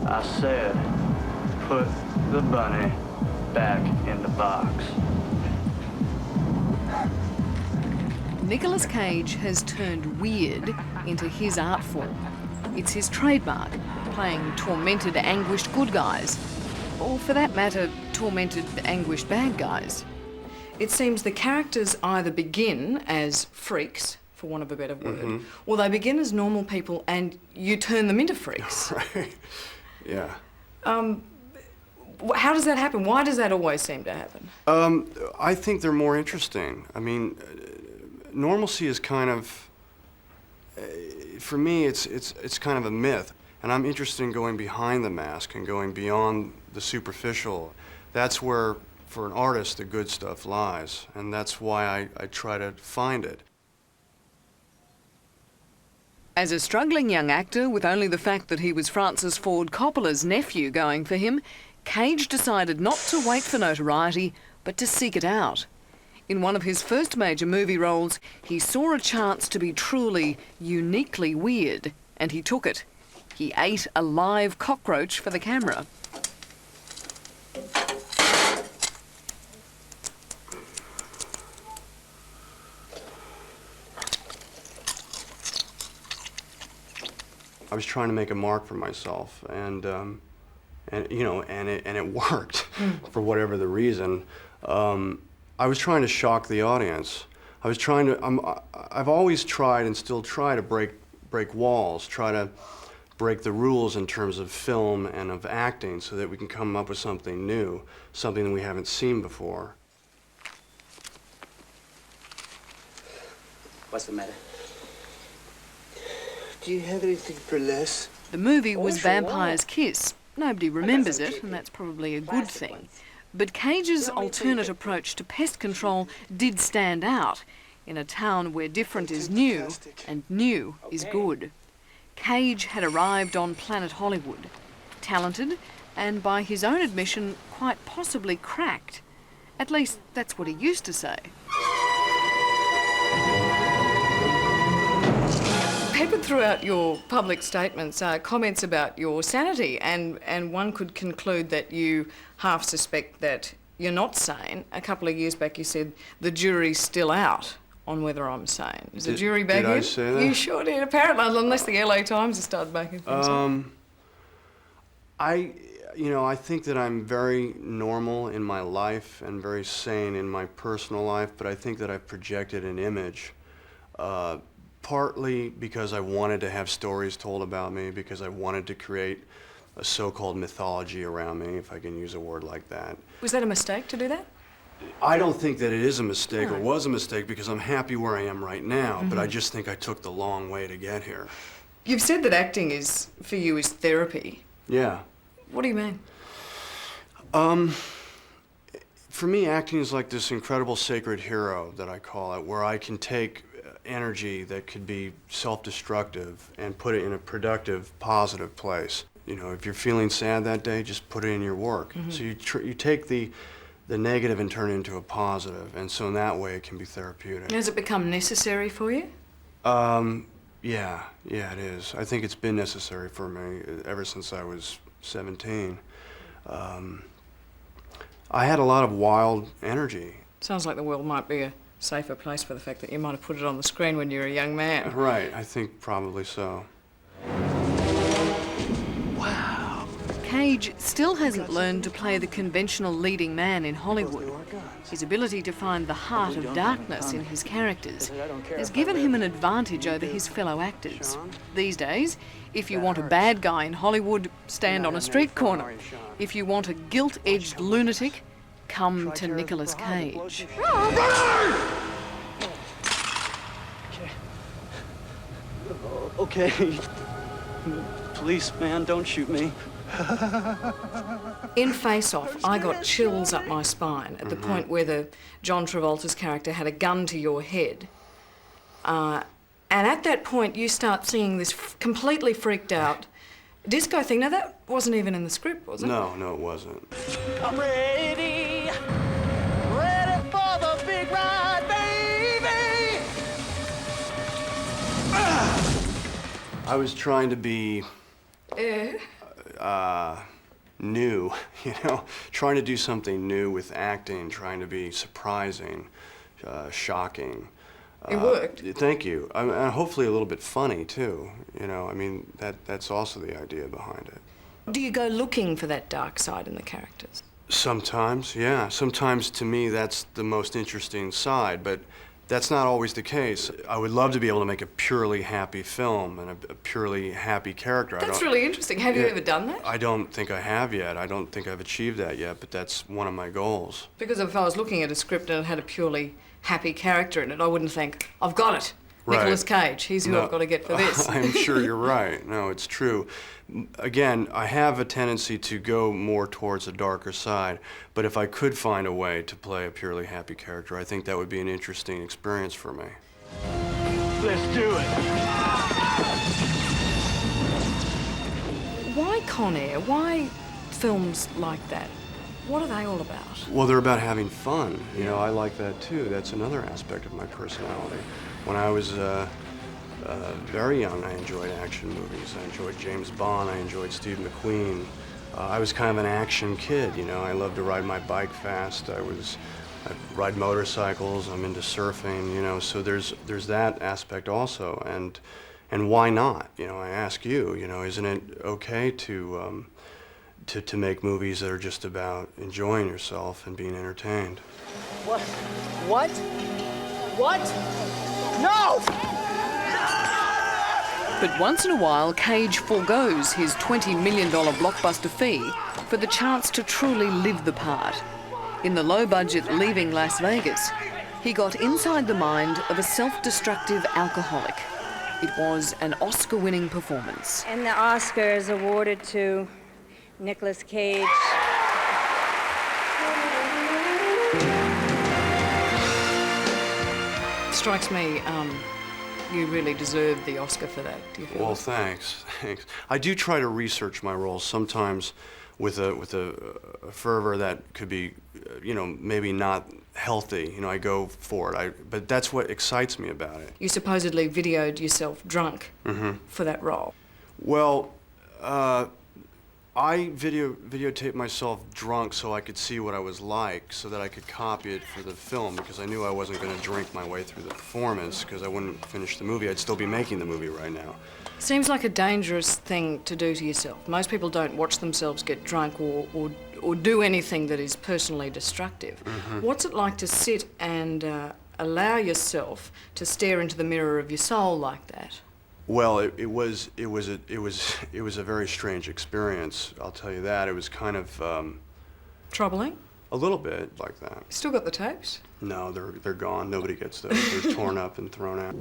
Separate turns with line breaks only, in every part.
I said, put the bunny back in the box.
Nicolas Cage has turned weird into his art form. It's his trademark, playing tormented, anguished good guys. Or for that matter, tormented, anguished bad guys. It seems the characters either begin as freaks, for want of a better word, or they begin as normal people and you turn them into freaks.
Right. Yeah.
How does that happen? Why does that always seem to happen?
I think they're more interesting. I mean, normalcy is kind of, for me, it's kind of a myth. And I'm interested in going behind the mask and going beyond the superficial. That's where, for an artist, the good stuff lies. And that's why I try to find it.
As a struggling young actor with only the fact that he was Francis Ford Coppola's nephew going for him, Cage decided not to wait for notoriety, but to seek it out. In one of his first major movie roles, he saw a chance to be truly, uniquely weird, and he took it. He ate a live cockroach for the camera.
I was trying to make a mark for myself, and you know, and it worked for whatever the reason. I was trying to shock the audience. I was trying to. I've always tried and still try to break walls, try to break the rules in terms of film and of acting, so that we can come up with something new, something that we haven't seen before.
What's the matter? Do you have anything for less?
The movie was Vampire's Kiss. Nobody remembers it, and that's probably a good thing. But Cage's alternate approach to pest control did stand out in a town where different is new and new is good. Cage had arrived on Planet Hollywood, talented and, by his own admission, quite possibly cracked. At least that's what he used to say. Peppered throughout your public statements are comments about your sanity, and one could conclude that you half suspect that you're not sane. A couple of years back you said the jury's still out on whether I'm sane. Is the jury back in?
Did I say that?
You sure did, apparently, unless the LA Times has started making things up.
I think that I'm very normal in my life and very sane in my personal life, but I think that I've projected an image, partly because I wanted to have stories told about me, because I wanted to create a so-called mythology around me, if I can use a word like that.
Was that a mistake to do that?
I don't think that it is a mistake or was a mistake, because I'm happy where I am right now, but I just think I took the long way to get here.
You've said that acting is, for you, is therapy.
Yeah.
What do you mean?
For me, acting is like this incredible sacred hero that I call it, where I can take energy that could be self-destructive and put it in a productive, positive place. You know, if you're feeling sad that day, just put it in your work. So you take the negative and turn it into a positive, and so in that way it can be therapeutic.
Has it become necessary for you?
Yeah, it is. I think it's been necessary for me ever since I was 17. I had a lot of wild energy.
Sounds like the world might be a safer place for the fact that you might have put it on the screen when you were a young man.
Right, I think probably so.
Wow. Cage still hasn't learned to play the conventional leading man in Hollywood. His ability to find the heart of darkness in his characters has given him an advantage over his fellow actors. These days, if you want a bad guy in Hollywood, stand on a street corner. If you want a gilt-edged lunatic, come to Nicolas Cage.
Okay. Please, man, don't shoot me.
In Face Off, I got chills up my spine at the point where John Travolta's character had a gun to your head. And at that point, you start seeing this completely freaked out disco thing. Now, that wasn't even in the script, was it?
No, it wasn't.
I'm ready for the big ride, baby.
I was trying to be... new, you know, trying to do something new with acting, trying to be surprising, shocking.
It worked.
Thank you. And hopefully a little bit funny too. You know, I mean, that's also the idea behind it.
Do you go looking for that dark side in the characters?
Sometimes, yeah. Sometimes to me that's the most interesting side, but that's not always the case. I would love to be able to make a purely happy film and a purely happy character.
That's really interesting. Have you ever done that?
I don't think I have yet. I don't think I've achieved that yet, but that's one of my goals.
Because if I was looking at a script and it had a purely happy character in it, I wouldn't think, I've got it.
Right.
Nicolas Cage, he's who I've got to get for this.
I'm sure you're right. No, it's true. Again, I have a tendency to go more towards a darker side, but if I could find a way to play a purely happy character, I think that would be an interesting experience for me.
Let's do it.
Why Con Air? Why films like that? What are they all about?
Well, they're about having fun. You know, I like that too. That's another aspect of my personality. When I was very young, I enjoyed action movies. I enjoyed James Bond. I enjoyed Steve McQueen. I was kind of an action kid, you know. I loved to ride my bike fast. I ride motorcycles. I'm into surfing, you know. So there's that aspect also. And why not? You know, I ask you. You know, isn't it okay to make movies that are just about enjoying yourself and being entertained?
What? What? What? No!
But once in a while, Cage forgoes his $20 million blockbuster fee for the chance to truly live the part. In the low-budget Leaving Las Vegas, he got inside the mind of a self-destructive alcoholic. It was an Oscar-winning performance.
And the Oscar is awarded to Nicolas Cage.
Strikes me, you really deserve the Oscar for that, do you feel?
Well, thanks. I do try to research my roles sometimes with a fervor that could be, you know, maybe not healthy. You know, I go for it. But that's what excites me about it.
You supposedly videoed yourself drunk for that role.
Well, I videotaped myself drunk so I could see what I was like, so that I could copy it for the film, because I knew I wasn't going to drink my way through the performance, because I wouldn't finish the movie. I'd still be making the movie right now.
Seems like a dangerous thing to do to yourself. Most people don't watch themselves get drunk or do anything that is personally destructive. What's it like to sit and allow yourself to stare into the mirror of your soul like that?
Well, it was a very strange experience. I'll tell you that. It was kind of
Troubling?
a little bit like that.
Still got the tapes?
No, they're gone. Nobody gets those. They're torn up and thrown out.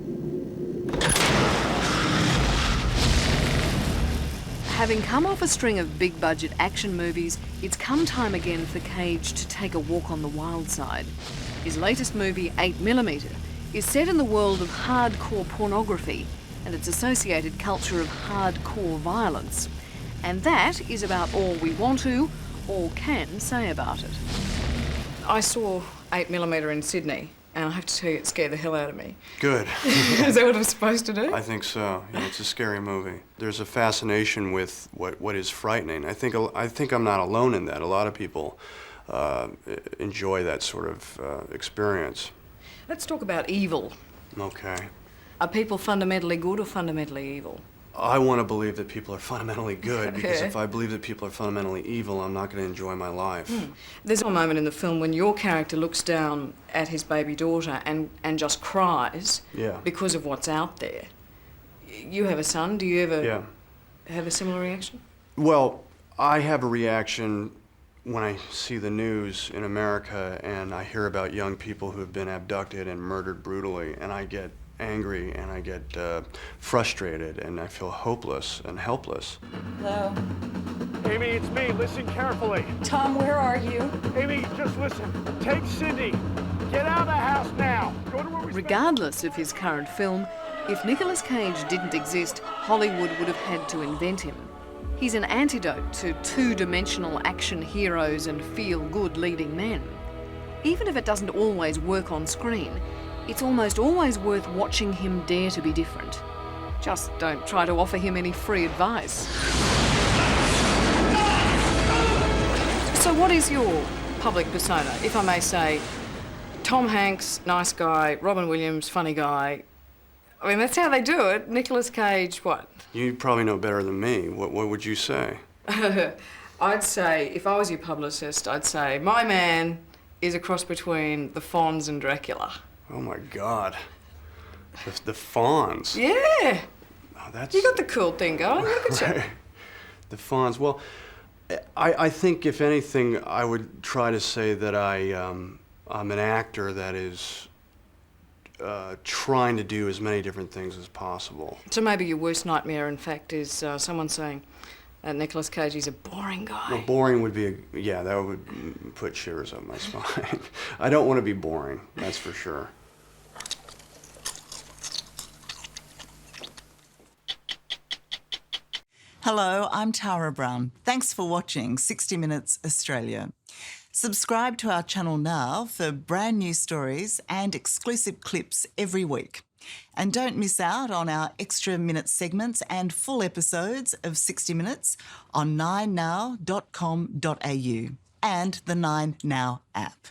Having come off a string of big-budget action movies, it's come time again for Cage to take a walk on the wild side. His latest movie, 8mm, is set in the world of hardcore pornography and its associated culture of hardcore violence. And that is about all we want to, or can, say about it. I saw 8mm in Sydney, and I have to tell you, it scared the hell out of me.
Good.
Is that what I'm supposed to do?
I think so. You know, it's a scary movie. There's a fascination with what is frightening. I think I'm not alone in that. A lot of people enjoy that sort of experience.
Let's talk about evil.
Okay.
Are people fundamentally good or fundamentally evil?
I want to believe that people are fundamentally good, because
Okay.
if I believe that people are fundamentally evil, I'm not going to enjoy my life.
There's a moment in the film when your character looks down at his baby daughter and just cries
Yeah.
because of what's out there. You have a son. Do you ever
Yeah.
have a similar reaction?
Well, I have a reaction when I see the news in America and I hear about young people who have been abducted and murdered brutally, and I get angry and I get frustrated and I feel hopeless and helpless.
Hello?
Amy, it's me. Listen carefully.
Tom, where are you?
Amy, just listen. Take Cindy. Get out of the house now. Go to where we
Regardless of his current film, if Nicolas Cage didn't exist, Hollywood would have had to invent him. He's an antidote to two-dimensional action heroes and feel-good leading men. Even if it doesn't always work on screen, it's almost always worth watching him dare to be different. Just don't try to offer him any free advice. So what is your public persona, if I may say? Tom Hanks, nice guy. Robin Williams, funny guy. I mean, that's how they do it. Nicolas Cage, what?
You probably know better than me. What would you say?
I'd say, if I was your publicist, I'd say, my man is a cross between the Fonz and Dracula.
Oh my God. The Fonz.
Yeah.
Oh, that's...
You got the cool thing going, look at you.
The Fonz. Well, I think, if anything, I would try to say that I'm an actor that is trying to do as many different things as possible.
So maybe your worst nightmare, in fact, is someone saying Nicolas Cage is a boring guy.
Well, boring would be, yeah, that would put shivers up my spine. I don't want to be boring, that's for sure.
Hello, I'm Tara Brown. Thanks for watching 60 Minutes Australia. Subscribe to our channel now for brand new stories and exclusive clips every week. And don't miss out on our extra minute segments and full episodes of 60 Minutes on 9now.com.au and the 9Now app.